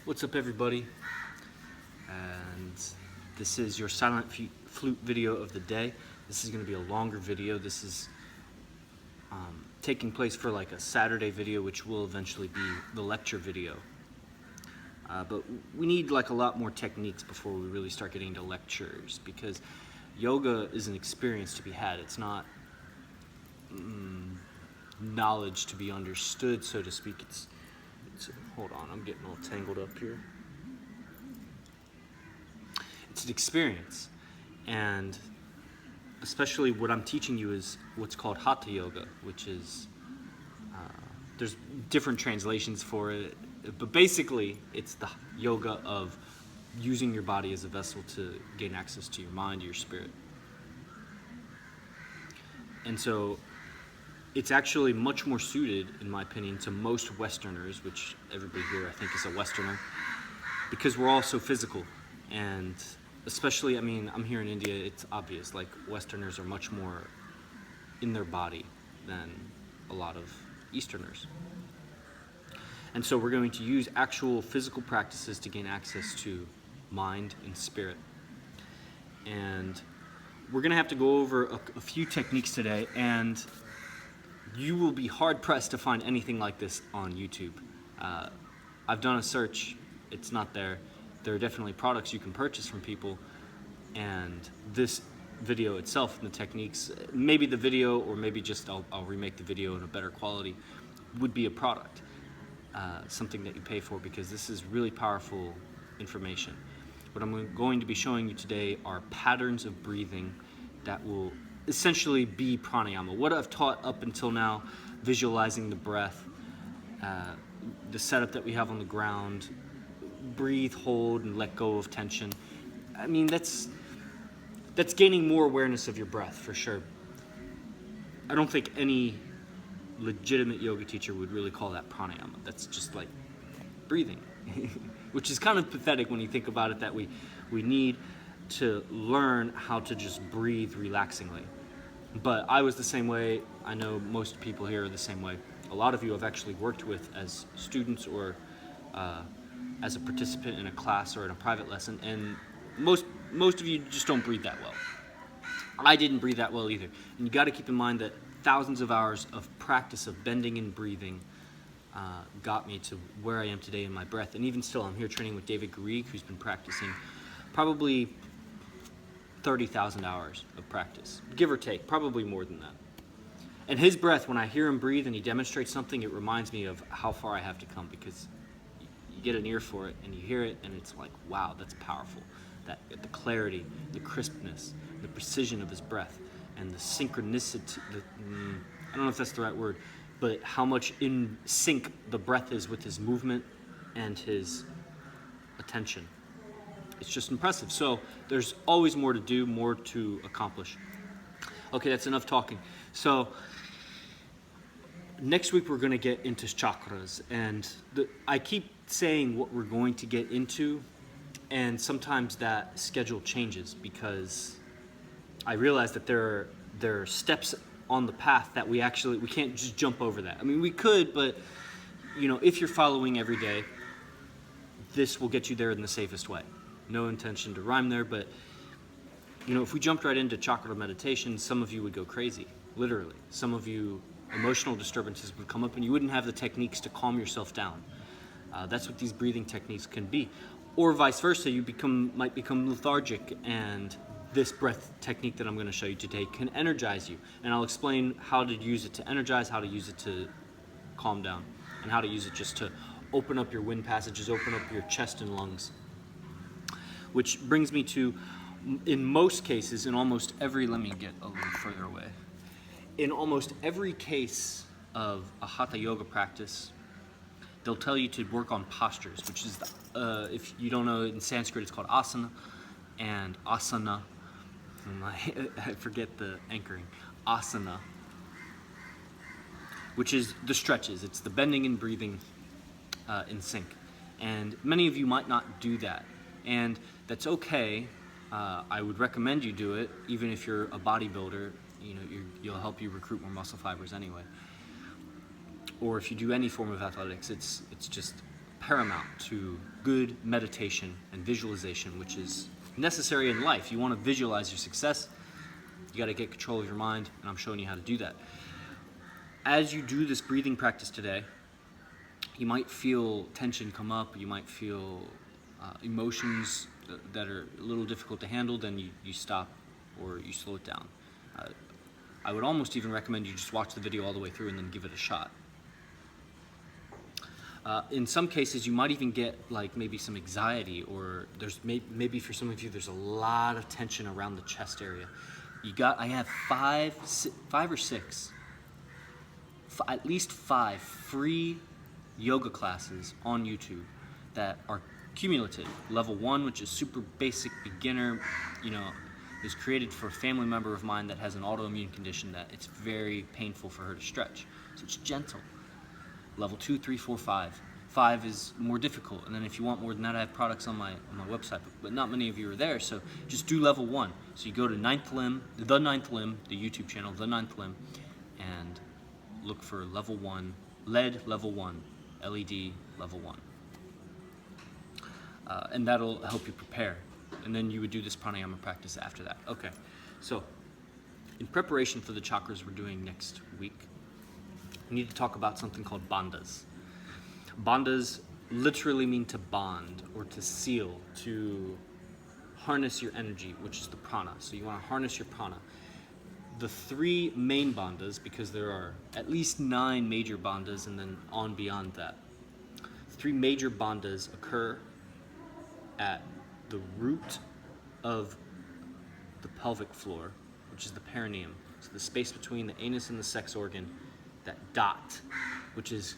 What's up, everybody? And this is your silent flute video of the day. This is going to be a longer video. This is taking place for like a Saturday video, which will eventually be the lecture video. But we need like a lot more techniques before we really start getting into lectures, because yoga is an experience to be had. It's not knowledge to be understood, so to speak. It's hold on, I'm getting all tangled up here. It's an experience, and especially what I'm teaching you is what's called hatha yoga, which is there's different translations for it, but basically it's the yoga of using your body as a vessel to gain access to your mind, your spirit. And so it's actually much more suited, in my opinion, to most Westerners, which everybody here I think is a Westerner, because we're all so physical. And especially, I mean, I'm here in India, it's obvious, like Westerners are much more in their body than a lot of Easterners. And so we're going to use actual physical practices to gain access to mind and spirit. And we're gonna have to go over a few techniques today, and you will be hard-pressed to find anything like this on YouTube. I've done a search, it's not there. There are definitely products you can purchase from people, and this video itself and the techniques, maybe the video, or maybe just I'll remake the video in a better quality, would be a product, something that you pay for, because this is really powerful information. What I'm going to be showing you today are patterns of breathing that will essentially be pranayama. What I've taught up until now, visualizing the breath, the setup that we have on the ground, breathe, hold, and let go of tension. I mean, that's gaining more awareness of your breath, for sure. I don't think any legitimate yoga teacher would really call that pranayama. That's just like breathing, which is kind of pathetic when you think about it, that we need to learn how to just breathe relaxingly. But I was the same way. I know most people here are the same way. A lot of you I've actually worked with as students or as a participant in a class or in a private lesson, and most of you just don't breathe that well. I didn't breathe that well either. And you got to keep in mind that thousands of hours of practice of bending and breathing got me to where I am today in my breath. And even still, I'm here training with David Garrigues, who's been practicing probably 30,000 hours of practice, give or take, probably more than that. And his breath, when I hear him breathe and he demonstrates something, it reminds me of how far I have to come, because you get an ear for it and you hear it and it's like, wow, that's powerful. The clarity, the crispness, the precision of his breath, and the synchronicity, I don't know if that's the right word, but how much in sync the breath is with his movement and his attention. It's just impressive. So there's always more to do, more to accomplish. Okay, that's enough talking. So next week we're going to get into chakras, and I keep saying what we're going to get into, and sometimes that schedule changes because I realize that there are steps on the path that we can't just jump over that. I mean, we could, but you know, if you're following every day, this will get you there in the safest way. No intention to rhyme there, but you know, if we jumped right into chakra meditation, some of you would go crazy, literally. Some of you, emotional disturbances would come up and you wouldn't have the techniques to calm yourself down. That's what these breathing techniques can be. Or vice versa, you might become lethargic, and this breath technique that I'm going to show you today can energize you. And I'll explain how to use it to energize, how to use it to calm down, and how to use it just to open up your wind passages, open up your chest and lungs. Which brings me to, in most cases, in almost every, let me get a little further away. In almost every case of a hatha yoga practice, they'll tell you to work on postures, which is, if you don't know, in Sanskrit it's called asana, and asana, I forget the anchoring, asana, which is the stretches. It's the bending and breathing in sync. And many of you might not do that. And that's okay. I would recommend you do it, even if you're a bodybuilder. You know, you'll help you recruit more muscle fibers anyway. Or if you do any form of athletics, it's just paramount to good meditation and visualization, which is necessary in life. You want to visualize your success, you got to get control of your mind, and I'm showing you how to do that. As you do this breathing practice today, you might feel tension come up, you might feel emotions that are a little difficult to handle, then you stop or you slow it down. I would almost even recommend you just watch the video all the way through and then give it a shot. In some cases, you might even get like maybe some anxiety, or there's maybe for some of you there's a lot of tension around the chest area. I have five or six, at least 5 free yoga classes on YouTube that are cumulative. Level 1, which is super basic beginner, is created for a family member of mine that has an autoimmune condition that it's very painful for her to stretch. So it's gentle. Level 2, 3, 4, 5. 5 is more difficult, and then if you want more than that, I have products on my website, but not many of you are there, so just do level 1. So you go to the Ninth Limb, the YouTube channel, The Ninth Limb, and look for level 1, LED level 1, LED level 1. And that'll help you prepare. And then you would do this pranayama practice after that. Okay, so in preparation for the chakras we're doing next week, we need to talk about something called bandhas. Bandhas literally mean to bond or to seal, to harness your energy, which is the prana. So you want to harness your prana. The 3 main bandhas, because there are at least 9 major bandhas and then on beyond that. 3 major bandhas occur at the root of the pelvic floor, which is the perineum. So the space between the anus and the sex organ, that dot, which is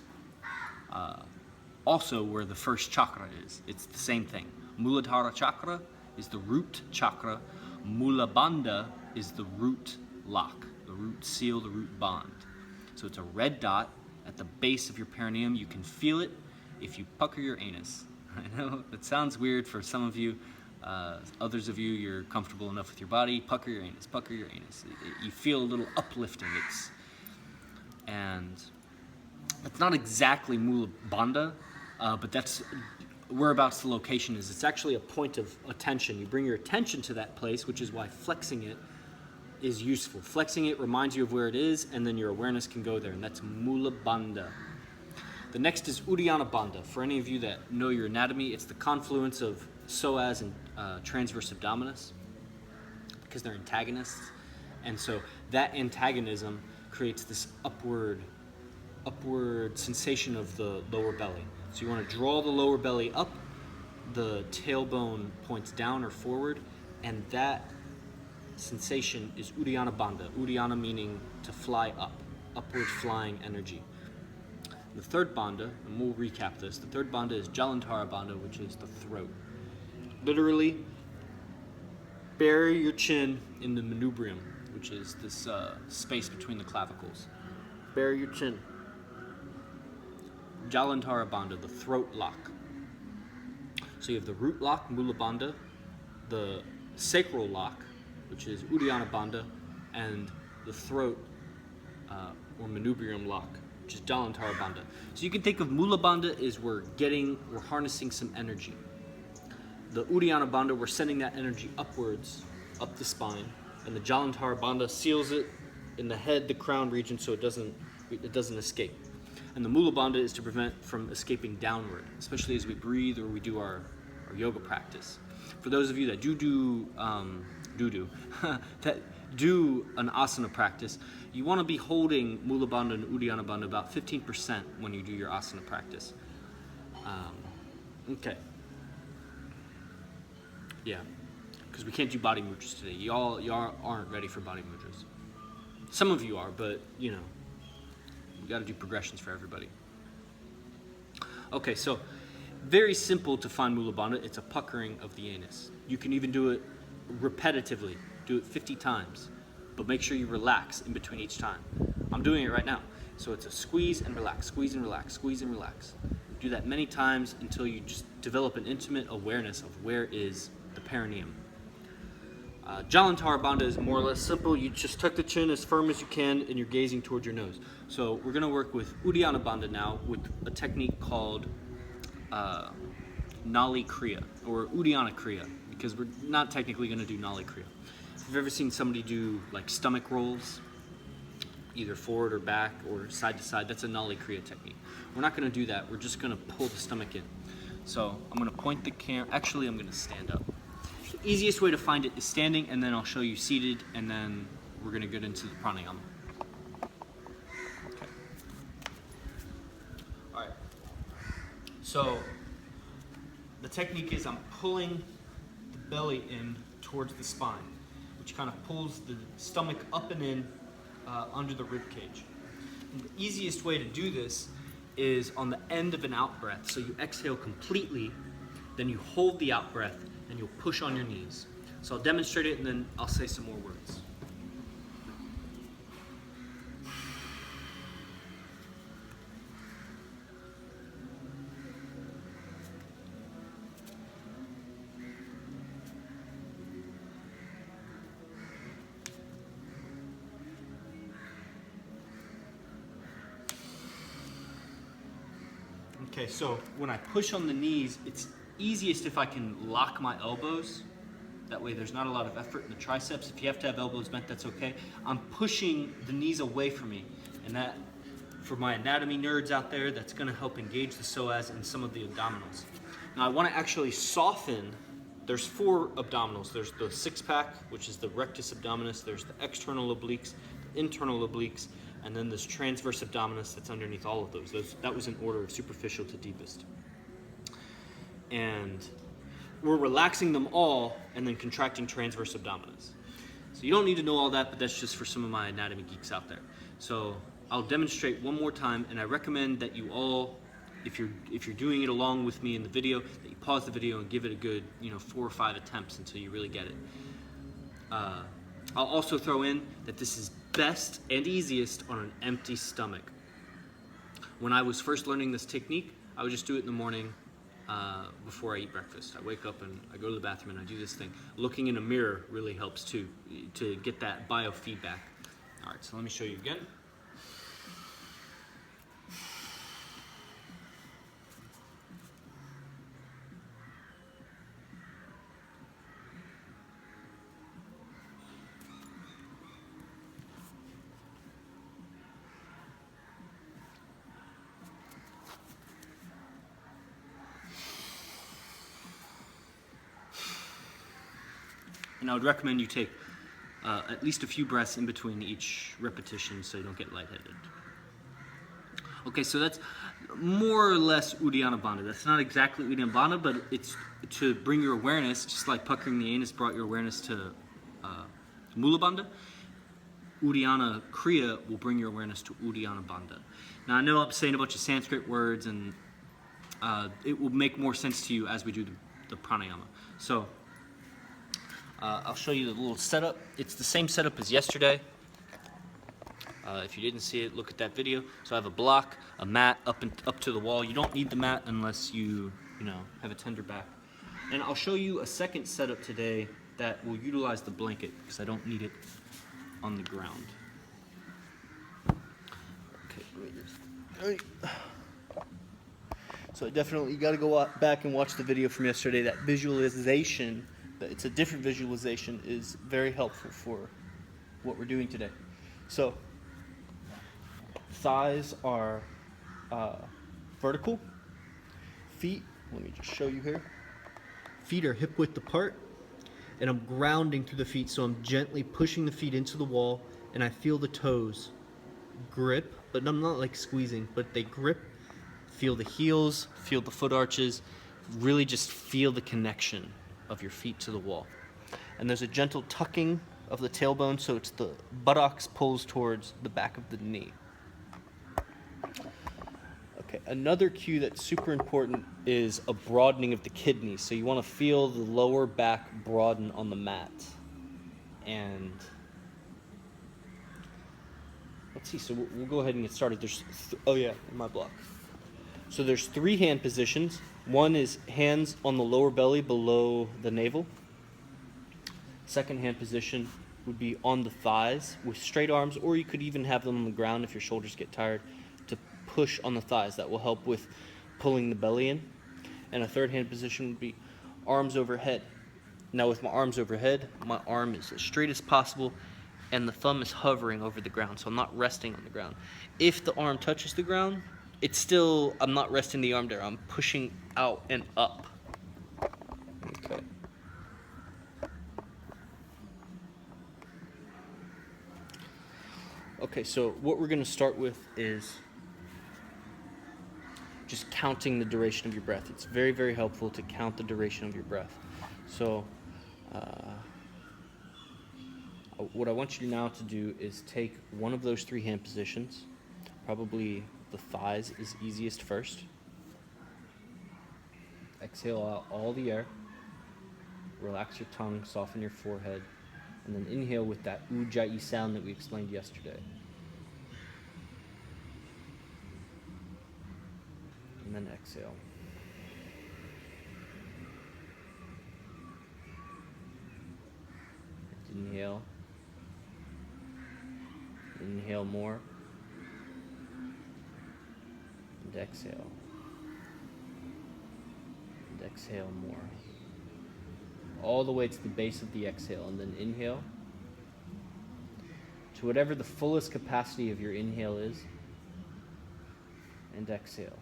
also where the first chakra is. It's the same thing. Muladhara chakra is the root chakra. Mula bandha is the root lock, the root seal, the root bond. So it's a red dot at the base of your perineum. You can feel it if you pucker your anus. I know it sounds weird for some of you. Others of you, you're comfortable enough with your body. Pucker your anus, pucker your anus. You feel a little uplifting. And it's not exactly Mula Bandha, but that's whereabouts the location is. It's actually a point of attention. You bring your attention to that place, which is why flexing it is useful. Flexing it reminds you of where it is, and then your awareness can go there, and that's Mula Bandha. The next is Uddiyana Bandha. For any of you that know your anatomy, it's the confluence of psoas and transverse abdominis, because they're antagonists. And so that antagonism creates this upward sensation of the lower belly. So you want to draw the lower belly up, the tailbone points down or forward, and that sensation is Uddiyana Bandha. Uddiyana meaning to fly up, upward flying energy. The third bandha, and we'll recap this, the third bandha is Jalandhara Bandha, which is the throat. Literally, bury your chin in the manubrium, which is this space between the clavicles. Bury your chin. Jalandhara Bandha, the throat lock. So you have the root lock, Mula Bandha, the sacral lock, which is Uddiyana Bandha, and the throat or manubrium lock, which is Jalandhara Bandha. So you can think of Mula Bandha as we're harnessing some energy. The Uddiyana Bandha, we're sending that energy upwards, up the spine, and the Jalandhara Bandha seals it in the head, the crown region, so it doesn't escape. And the Mula Bandha is to prevent from escaping downward, especially as we breathe or we do our yoga practice. For those of you that that do an asana practice, you want to be holding Mula Bandha and Uddiyana Bandha about 15% when you do your asana practice. Okay. Yeah, because we can't do body mudras today. Y'all aren't ready for body mudras. Some of you are, but we got to do progressions for everybody. Okay, so very simple to find Mula Bandha. It's a puckering of the anus. You can even do it repetitively. Do it 50 times, but make sure you relax in between each time. I'm doing it right now. So it's a squeeze and relax, squeeze and relax, squeeze and relax. Do that many times until you just develop an intimate awareness of where is the perineum. Jalandhara Bandha is more or less simple. You just tuck the chin as firm as you can and you're gazing towards your nose. So we're going to work with Uddiyana Bandha now with a technique called Nali Kriya or Uddiyana Kriya, because we're not technically going to do Nali Kriya. If you've ever seen somebody do like stomach rolls, either forward or back or side to side, that's a Nali Kriya technique. We're not going to do that. We're just going to pull the stomach in. So I'm going to point the camera. Actually, I'm going to stand up. The easiest way to find it is standing, and then I'll show you seated, and then we're going to get into the pranayama. Okay. All right. So the technique is I'm pulling the belly in towards the spine, which kind of pulls the stomach up and in under the rib cage. And the easiest way to do this is on the end of an out breath. So you exhale completely, then you hold the out breath, and you'll push on your knees. So I'll demonstrate it, and then I'll say some more words. Okay, so when I push on the knees, it's easiest if I can lock my elbows. That way there's not a lot of effort in the triceps. If you have to have elbows bent, that's okay. I'm pushing the knees away from me, and that, for my anatomy nerds out there, that's gonna help engage the psoas and some of the abdominals. Now I wanna actually soften. There's 4 abdominals. There's the six-pack, which is the rectus abdominis. There's the external obliques, the internal obliques, and then this transverse abdominis that's underneath all of those. That was in order of superficial to deepest. And we're relaxing them all and then contracting transverse abdominis. So you don't need to know all that, but that's just for some of my anatomy geeks out there. So I'll demonstrate one more time, and I recommend that you all, if you're doing it along with me in the video, that you pause the video and give it a good 4 or 5 attempts until you really get it. I'll also throw in that this is best and easiest on an empty stomach. When I was first learning this technique, I would just do it in the morning before I eat breakfast. I wake up and I go to the bathroom and I do this thing. Looking in a mirror really helps too, to get that biofeedback. All right, so let me show you again. And I would recommend you take at least a few breaths in between each repetition so you don't get lightheaded. Okay, so that's more or less Uddiyana Bandha. That's not exactly Uddiyana Bandha, but it's to bring your awareness, just like puckering the anus brought your awareness to Mula Bandha. Uddiyana Kriya will bring your awareness to Uddiyana Bandha. Now I know I'm saying a bunch of Sanskrit words, and it will make more sense to you as we do the pranayama. So I'll show you the little setup. It's the same setup as yesterday. If you didn't see it, look at that video. So I have a block, a mat up to the wall. You don't need the mat unless you have a tender back. And I'll show you a second setup today that will utilize the blanket because I don't need it on the ground. Okay, let me just. So definitely, you got to go back and watch the video from yesterday. That visualization. It's a different visualization, is very helpful for what we're doing today. So thighs are vertical. Feet, let me just show you here. Feet are hip width apart, and I'm grounding through the feet, so I'm gently pushing the feet into the wall, and I feel the toes grip, but I'm not like squeezing, but they grip. Feel the heels, feel the foot arches, really just feel the connection of your feet to the wall. And there's a gentle tucking of the tailbone, so it's the buttocks pulls towards the back of the knee. Okay, another cue that's super important is a broadening of the kidneys. So you want to feel the lower back broaden on the mat. And let's see, so we'll go ahead and get started. There's in my block. So there's 3 hand positions. One is hands on the lower belly below the navel. Second hand position would be on the thighs with straight arms, or you could even have them on the ground if your shoulders get tired, to push on the thighs. That will help with pulling the belly in. And a third hand position would be arms overhead. Now with my arms overhead, my arm is as straight as possible and the thumb is hovering over the ground, so I'm not resting on the ground. If the arm touches the ground, it's still, I'm not resting the arm there, I'm pushing out and up. Okay. Okay, so what we're going to start with is just counting the duration of your breath. It's very, very helpful to count the duration of your breath. So what I want you now to do is take one of those 3 hand positions. Probably the thighs is easiest first. Exhale out all the air. Relax your tongue, soften your forehead, and then inhale with that Ujjayi sound that we explained yesterday. And then exhale. Inhale. Inhale more. And exhale. And exhale more. All the way to the base of the exhale, and then inhale to whatever the fullest capacity of your inhale is, and exhale.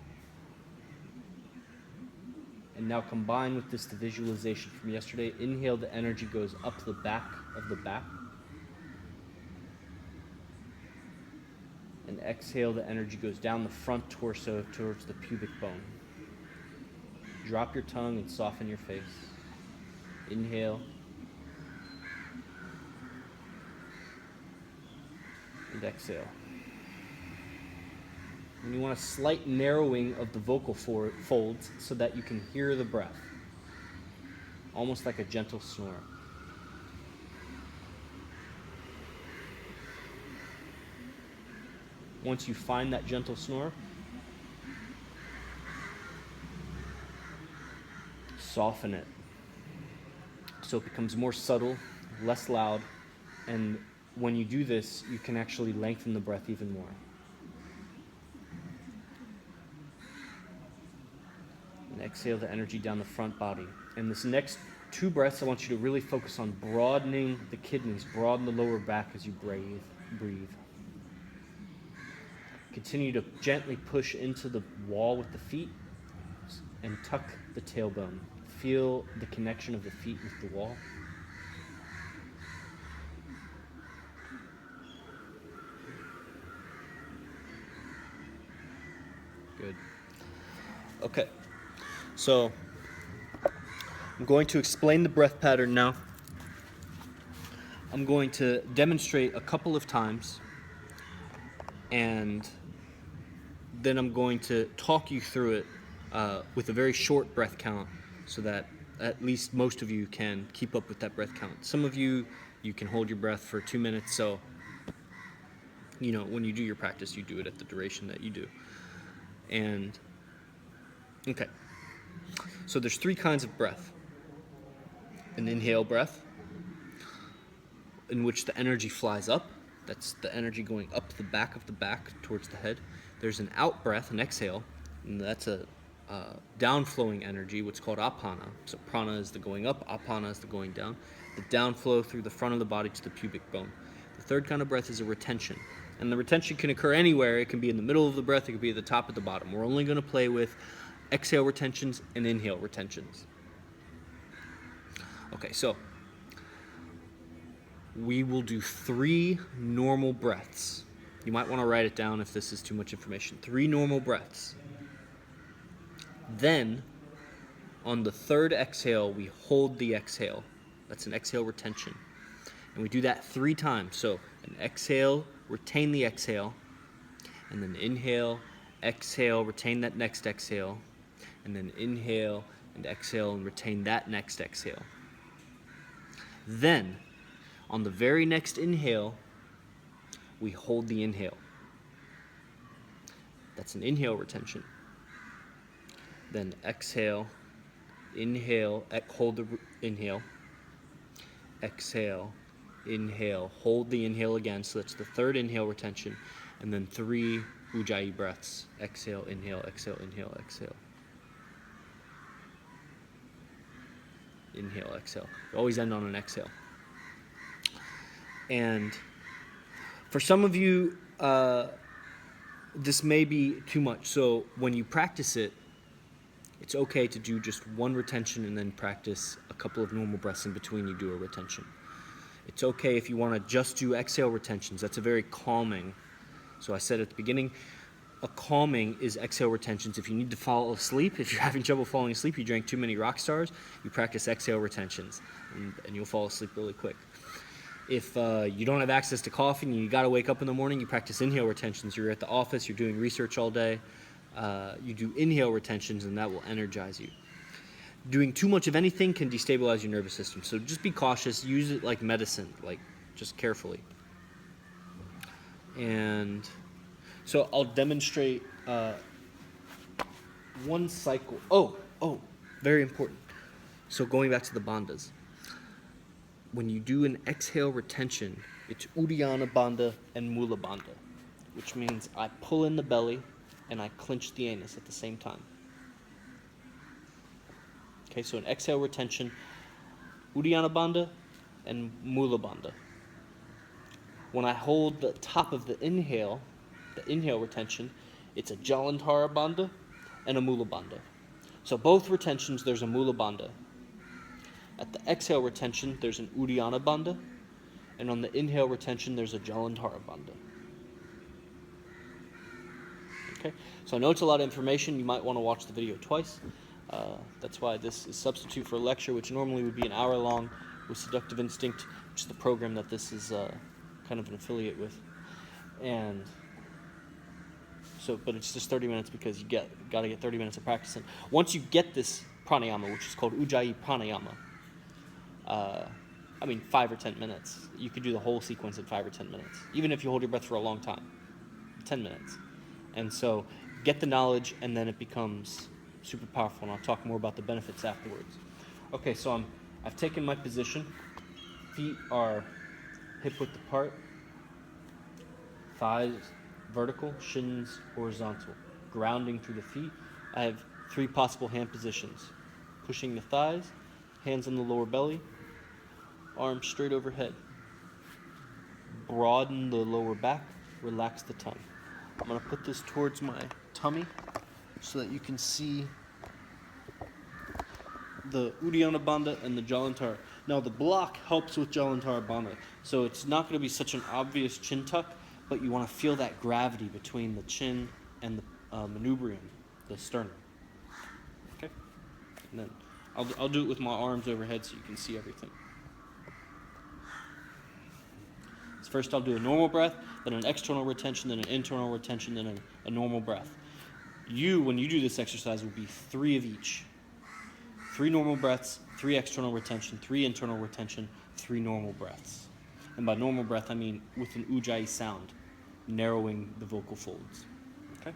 And now combine with this the visualization from yesterday. Inhale, the energy goes up the back of the back. And exhale, the energy goes down the front torso towards the pubic bone. Drop your tongue and soften your face. Inhale. And exhale. And you want a slight narrowing of the vocal folds so that you can hear the breath. Almost like a gentle snore. Once you find that gentle snore, soften it so it becomes more subtle, less loud, and when you do this, you can actually lengthen the breath even more. And exhale the energy down the front body. And this next 2 breaths, I want you to really focus on broadening the kidneys, broaden the lower back as you breathe. Continue to gently push into the wall with the feet and tuck the tailbone. Feel the connection of the feet with the wall. Good. Okay. So, I'm going to explain the breath pattern now. I'm going to demonstrate a couple of times, and then I'm going to talk you through it with a very short breath count so that at least most of you can keep up with that breath count. Some of you can hold your breath for 2 minutes, so when you do your practice, you do it at the duration that you do. And, okay. So there's 3 kinds of breath. An inhale breath, in which the energy flies up. That's the energy going up the back of the back towards the head. There's an out breath, an exhale, and that's a downflowing energy, what's called apana. So prana is the going up, apana is the going down. The downflow through the front of the body to the pubic bone. The third kind of breath is a retention. And the retention can occur anywhere. It can be in the middle of the breath, it could be at the top or the bottom. We're only going to play with exhale retentions and inhale retentions. Okay, so we will do 3 normal breaths. You might want to write it down if this is too much information. 3 normal breaths. Then, on the 3rd exhale, we hold the exhale. That's an exhale retention. And we do that 3 times. So, an exhale, retain the exhale, and then inhale, exhale, retain that next exhale, and then inhale and exhale and retain that next exhale. Then, on the very next inhale, we hold the inhale. That's an inhale retention. Then exhale, inhale, hold the inhale, exhale, inhale, hold the inhale again, so that's the 3rd inhale retention, and then 3 Ujjayi breaths. Exhale, inhale, exhale, inhale, exhale. Inhale, exhale. You always end on an exhale. And for some of you, this may be too much. So when you practice it, it's okay to do just one retention and then practice a couple of normal breaths in between you do a retention. It's okay if you want to just do exhale retentions. That's a very calming. So I said at the beginning, a calming is exhale retentions. If you need to fall asleep, if you're having trouble falling asleep, you drank too many rock stars, you practice exhale retentions, and you'll fall asleep really quick. If you don't have access to coffee and you got to wake up in the morning, you practice inhale retentions. You're at the office, you're doing research all day, you do inhale retentions, and that will energize you. Doing too much of anything can destabilize your nervous system, so just be cautious. Use it like medicine, like just carefully. And so I'll demonstrate one cycle. Oh, very important. So going back to the bandhas. When you do an exhale retention, it's Uddiyana bandha and Mula bandha, which means I pull in the belly and I clench the anus at the same time. Okay, so an exhale retention, Uddiyana bandha and Mula bandha. When I hold the top of the inhale retention, it's a Jalandhara bandha and a Mula bandha. So both retentions, there's a Mula bandha. At the exhale retention, there's an Uddiyana bandha, and on the inhale retention, there's a Jalandhara bandha. Okay, so I know it's a lot of information. You might want to watch the video twice. That's why this is substitute for a lecture, which normally would be an hour long with Seductive Instinct, which is the program that this is kind of an affiliate with. And so, but it's just 30 minutes because you got to get 30 minutes of practice in. Once you get this pranayama, which is called Ujjayi Pranayama, 5 or 10 minutes. You could do the whole sequence in 5 or 10 minutes, even if you hold your breath for a long time, 10 minutes. And so get the knowledge, and then it becomes super powerful, and I'll talk more about the benefits afterwards. Okay, so I've taken my position. Feet are hip-width apart, thighs vertical, shins horizontal, grounding through the feet. I have 3 possible hand positions: pushing the thighs, hands on the lower belly, arms straight overhead. Broaden the lower back, relax the tongue. I'm going to put this towards my tummy so that you can see the Uddiyana bandha and the Jalandhara. Now the block helps with Jalandhara bandha, so it's not going to be such an obvious chin tuck, but you want to feel that gravity between the chin and the manubrium, the sternum. Okay? And then I'll do it with my arms overhead so you can see everything. So first I'll do a normal breath, then an external retention, then an internal retention, then a normal breath. When you do this exercise, will be 3 of each. 3 normal breaths, 3 external retention, 3 internal retention, 3 normal breaths. And by normal breath, I mean with an Ujjayi sound, narrowing the vocal folds. Okay?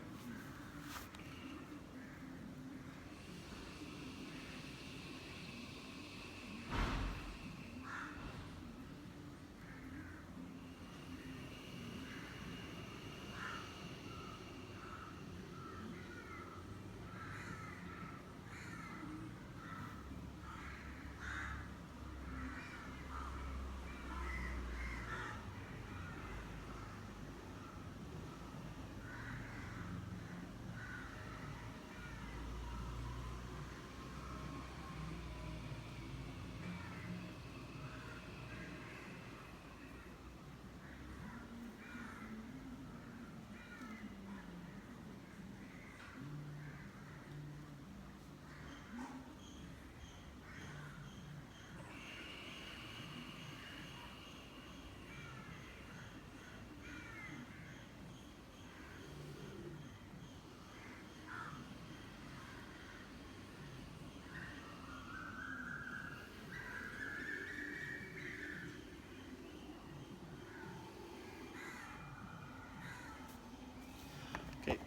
Okay.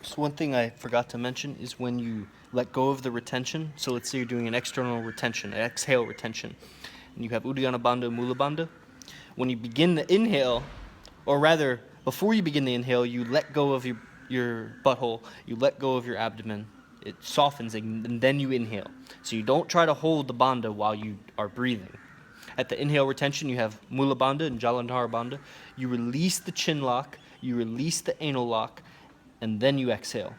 So one thing I forgot to mention is when you let go of the retention. So let's say you're doing an external retention, an exhale retention, and you have Uddiyana bandha, Mula bandha. When you begin the inhale, or rather, before you begin the inhale, you let go of your butthole, you let go of your abdomen, It softens, and then you inhale. So you don't try to hold the bandha while you are breathing. At the inhale retention, you have Mula Bandha and Jalandhar Bandha. You release the chin lock, you release the anal lock, and then you exhale.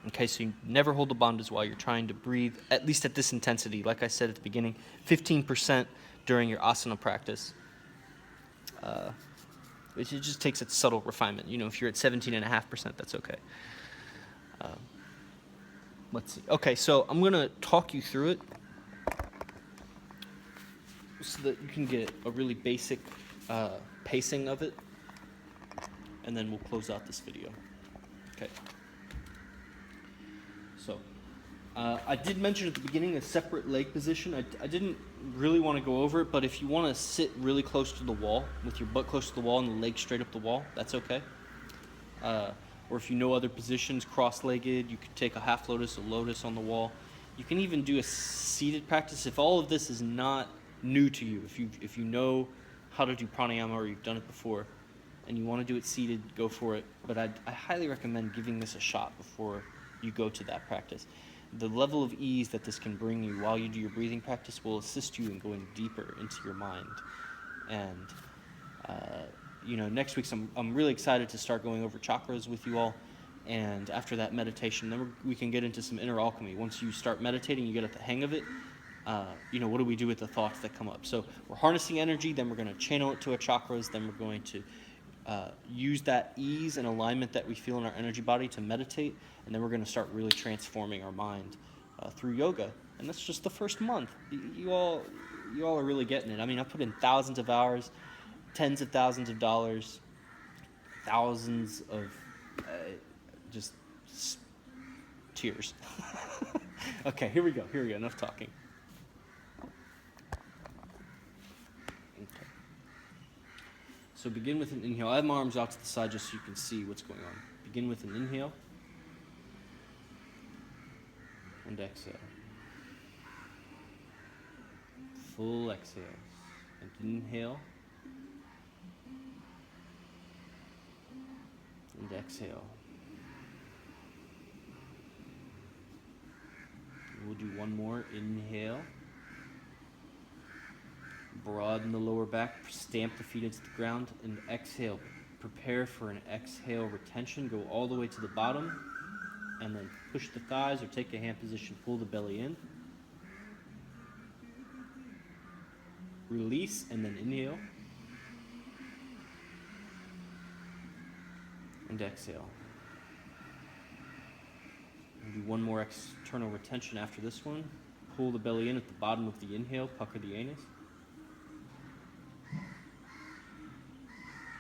Okay, so you never hold the bandhas while you're trying to breathe, at least at this intensity. Like I said at the beginning, 15% during your asana practice. It just takes its subtle refinement. You know, if you're at 17.5%, that's okay. Let's see. Okay, so I'm going to talk you through it so that you can get a really basic pacing of it, and then we'll close out this video. Okay. So, I did mention at the beginning a separate leg position. I didn't really want to go over it, but if you want to sit really close to the wall, with your butt close to the wall and the legs straight up the wall, that's okay. Or if you know other positions, cross-legged, you could take a half lotus, a lotus on the wall. You can even do a seated practice. If all of this is not new to you, if you know how to do pranayama or you've done it before, and you want to do it seated, go for it. But I highly recommend giving this a shot before you go to that practice. The level of ease that this can bring you while you do your breathing practice will assist you in going deeper into your mind. And you know, next week I'm really excited to start going over chakras with you all. And after that meditation, then we can get into some inner alchemy. Once you start meditating, you get at the hang of it. You know, what do we do with the thoughts that come up? So we're harnessing energy, then we're going to channel it to our chakras, then we're going to use that ease and alignment that we feel in our energy body to meditate, and then we're going to start really transforming our mind through yoga. And that's just the first month. You all are really getting it. I mean, I put in thousands of hours, tens of thousands of dollars, thousands of just tears. Okay, here we go. Enough talking. Okay. So begin with an inhale. I have my arms out to the side just so you can see what's going on. Begin with an inhale and exhale. Full exhales. And inhale and exhale. We'll do one more. Inhale. Broaden the lower back. Stamp the feet into the ground. And exhale. Prepare for an exhale retention. Go all the way to the bottom. And then push the thighs or take a hand position. Pull the belly in. Release and then inhale. And exhale. Do one more external retention after this one. Pull the belly in at the bottom of the inhale, pucker the anus.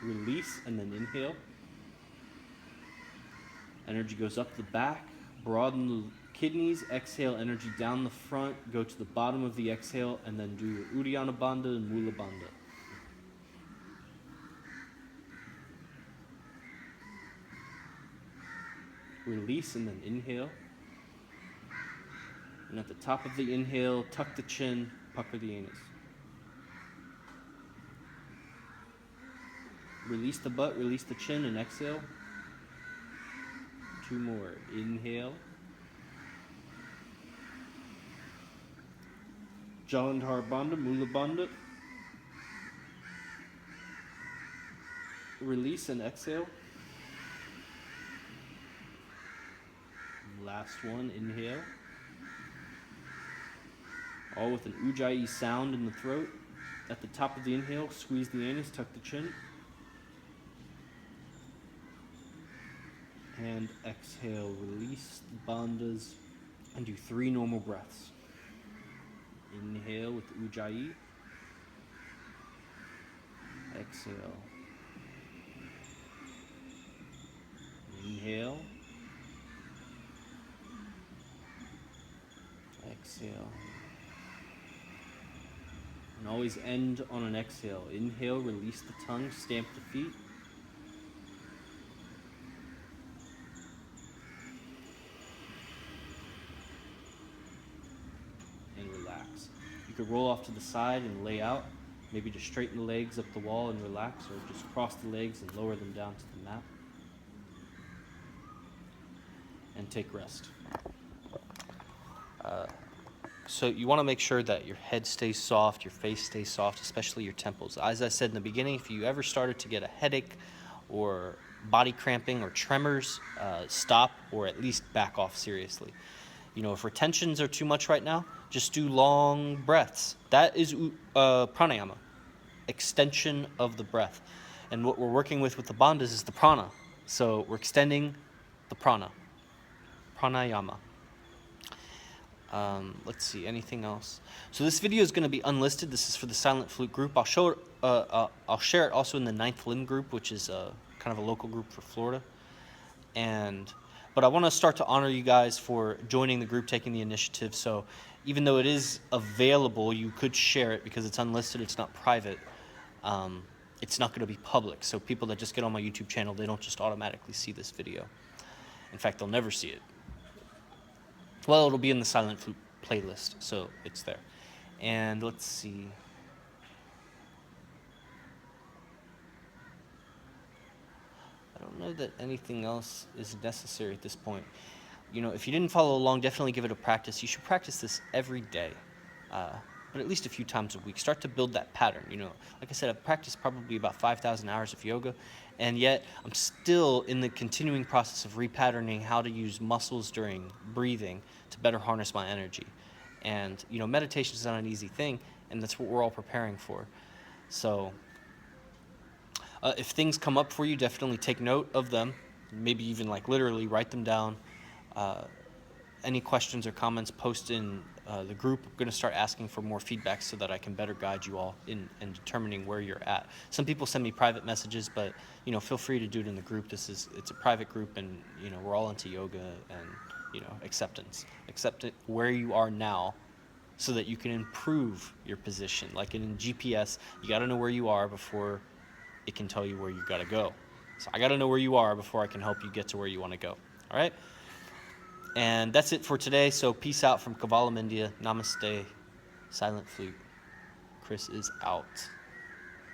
Release and then inhale. Energy goes up the back, broaden the kidneys, exhale energy down the front, go to the bottom of the exhale, and then do your Uddiyana bandha and Mula bandha. Release and then inhale. And at the top of the inhale, tuck the chin, pucker the anus. Release the butt, release the chin, and exhale. Two more. Inhale. Jalandhar bandha, Mula bandha. Release and exhale. Last one, inhale. All with an Ujjayi sound in the throat. At the top of the inhale, squeeze the anus, tuck the chin. And exhale, release the bandhas, and do 3 normal breaths. Inhale with Ujjayi. Exhale. Inhale. Exhale. And always end on an exhale. Inhale, release the tongue, stamp the feet. And relax. You could roll off to the side and lay out. Maybe just straighten the legs up the wall and relax, or just cross the legs and lower them down to the mat. and take rest. So you want to make sure that your head stays soft, your face stays soft, especially your temples. As I said in the beginning, if you ever started to get a headache or body cramping or tremors, stop or at least back off seriously. You know, if retentions are too much right now, just do long breaths. That is pranayama, extension of the breath. And what we're working with the bandhas is the prana. So we're extending the pranayama. Let's see, anything else? So this video is going to be unlisted. This is for the Silent Flute group. I'll share it also in the 9th Limb group, which is kind of a local group for Florida. But I want to start to honor you guys for joining the group, taking the initiative. So even though it is available, you could share it because it's unlisted, it's not private. It's not going to be public. So people that just get on my YouTube channel, they don't just automatically see this video. In fact, they'll never see it. Well, it'll be in the Silent Flute playlist, so it's there. And let's see. I don't know that anything else is necessary at this point. You know, if you didn't follow along, definitely give it a practice. You should practice this every day, but at least a few times a week. Start to build that pattern. You know, like I said, I've practiced probably about 5,000 hours of yoga, and yet I'm still in the continuing process of repatterning how to use muscles during breathing to better harness my energy. And, you know, meditation is not an easy thing, and that's what we're all preparing for. So if things come up for you, definitely take note of them. Maybe even like literally write them down. Any questions or comments, post in the group. I'm going to start asking for more feedback so that I can better guide you all in determining where you're at. Some people send me private messages, but you know, feel free to do it in the group. It's a private group, and you know, we're all into yoga and you know, acceptance. Accept it where you are now, so that you can improve your position. Like in GPS, you got to know where you are before it can tell you where you got to go. So I got to know where you are before I can help you get to where you want to go. All right? And that's it for today. So peace out from Kavalam, India. Namaste. Silent Flute. Chris is out.